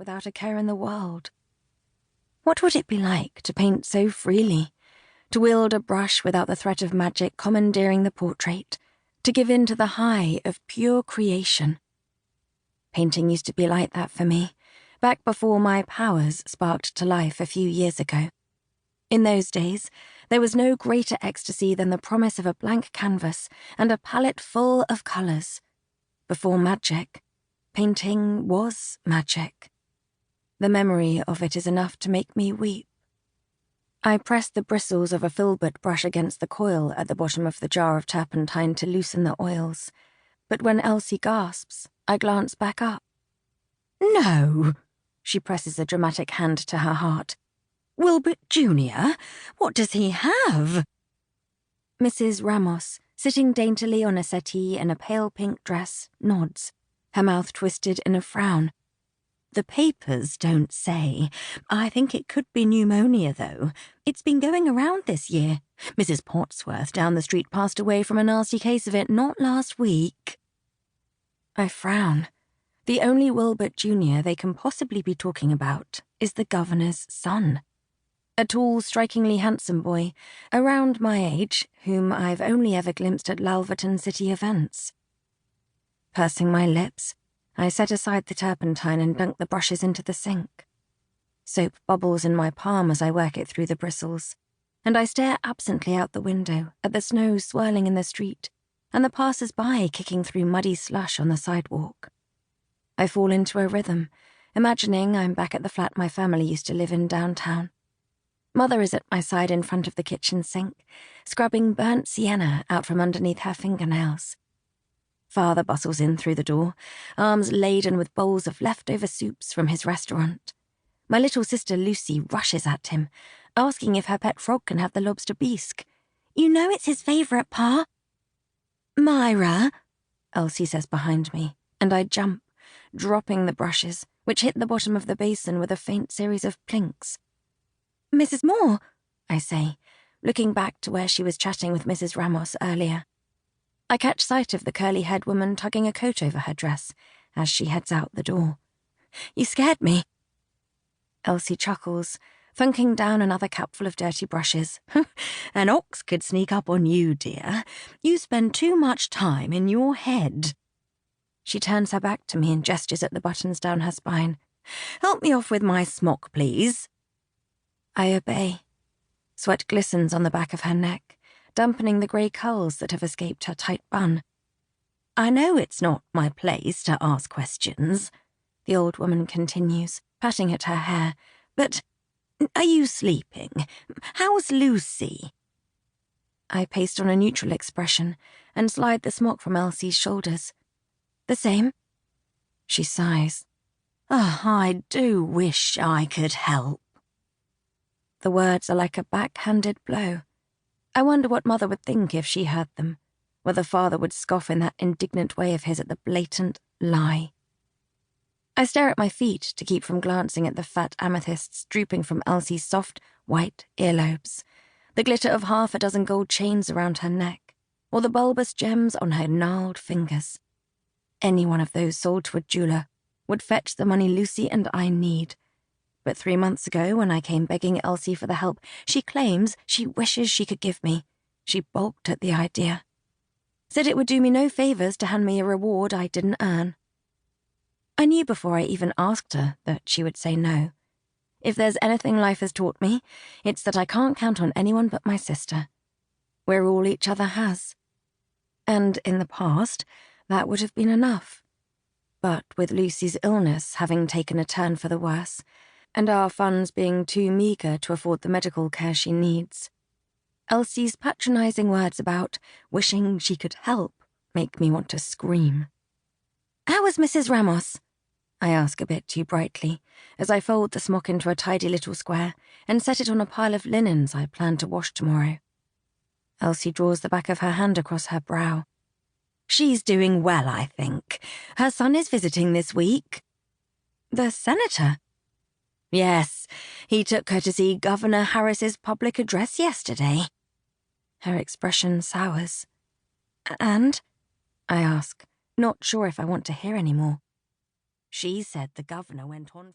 without a care in the world. What would it be like to paint so freely, to wield a brush without the threat of magic commandeering the portrait, to give in to the high of pure creation? Painting used to be like that for me, back before my powers sparked to life a few years ago. In those days, there was no greater ecstasy than the promise of a blank canvas and a palette full of colours. Before magic, painting was magic. The memory of it is enough to make me weep. I pressed the bristles of a filbert brush against the coil at the bottom of the jar of turpentine to loosen the oils, but when Elsie gasps, I glance back up. "No!" She presses a dramatic hand to her heart. "Wilbert Jr.? What does he have?" Mrs. Ramos, sitting daintily on a settee in a pale pink dress, nods, her mouth twisted in a frown. "The papers don't say. I think it could be pneumonia, though. It's been going around this year. Mrs. Potsworth down the street passed away from a nasty case of it not last week." I frown. The only Wilbert Jr. they can possibly be talking about is the governor's son. A tall, strikingly handsome boy, around my age, whom I've only ever glimpsed at Lalverton City events. Pursing my lips, I set aside the turpentine and dunk the brushes into the sink. Soap bubbles in my palm as I work it through the bristles, and I stare absently out the window at the snow swirling in the street and the passers-by kicking through muddy slush on the sidewalk. I fall into a rhythm, imagining I'm back at the flat my family used to live in downtown. Mother is at my side in front of the kitchen sink, scrubbing burnt sienna out from underneath her fingernails. Father bustles in through the door, arms laden with bowls of leftover soups from his restaurant. My little sister Lucy rushes at him, asking if her pet frog can have the lobster bisque. "You know it's his favourite, Pa." "Myra," Elsie says behind me, and I jump, dropping the brushes, which hit the bottom of the basin with a faint series of plinks. "Mrs. Moore," I say, looking back to where she was chatting with Mrs. Ramos earlier. I catch sight of the curly-haired woman tugging a coat over her dress as she heads out the door. "You scared me." Elsie chuckles, thunking down another cupful of dirty brushes. "An ox could sneak up on you, dear. You spend too much time in your head." She turns her back to me and gestures at the buttons down her spine. "Help me off with my smock, please." I obey. Sweat glistens on the back of her neck, dampening the grey curls that have escaped her tight bun. "I know it's not my place to ask questions," the old woman continues, patting at her hair, "but are you sleeping? How's Lucy?" I paste on a neutral expression and slide the smock from Elsie's shoulders. "The same." She sighs. "Oh, I do wish I could help." The words are like a backhanded blow. I wonder what Mother would think if she heard them, whether Father would scoff in that indignant way of his at the blatant lie. I stare at my feet to keep from glancing at the fat amethysts drooping from Elsie's soft, white earlobes, the glitter of half a dozen gold chains around her neck, or the bulbous gems on her gnarled fingers. Any one of those sold to a jeweler would fetch the money Lucy and I need. But 3 months ago, when I came begging Elsie for the help she claims she wishes she could give me, she balked at the idea. Said it would do me no favours to hand me a reward I didn't earn. I knew before I even asked her that she would say no. If there's anything life has taught me, it's that I can't count on anyone but my sister. We're all each other has. And in the past, that would have been enough. But with Lucy's illness having taken a turn for the worse, and our funds being too meagre to afford the medical care she needs, Elsie's patronising words about wishing she could help make me want to scream. "How was Mrs. Ramos?" I ask a bit too brightly, as I fold the smock into a tidy little square and set it on a pile of linens I plan to wash tomorrow. Elsie draws the back of her hand across her brow. "She's doing well, I think. Her son is visiting this week." "The senator?" "Yes, he took her to see Governor Harris's public address yesterday." Her expression sours. "And?" I ask, not sure if I want to hear any more. "She said the governor went on..."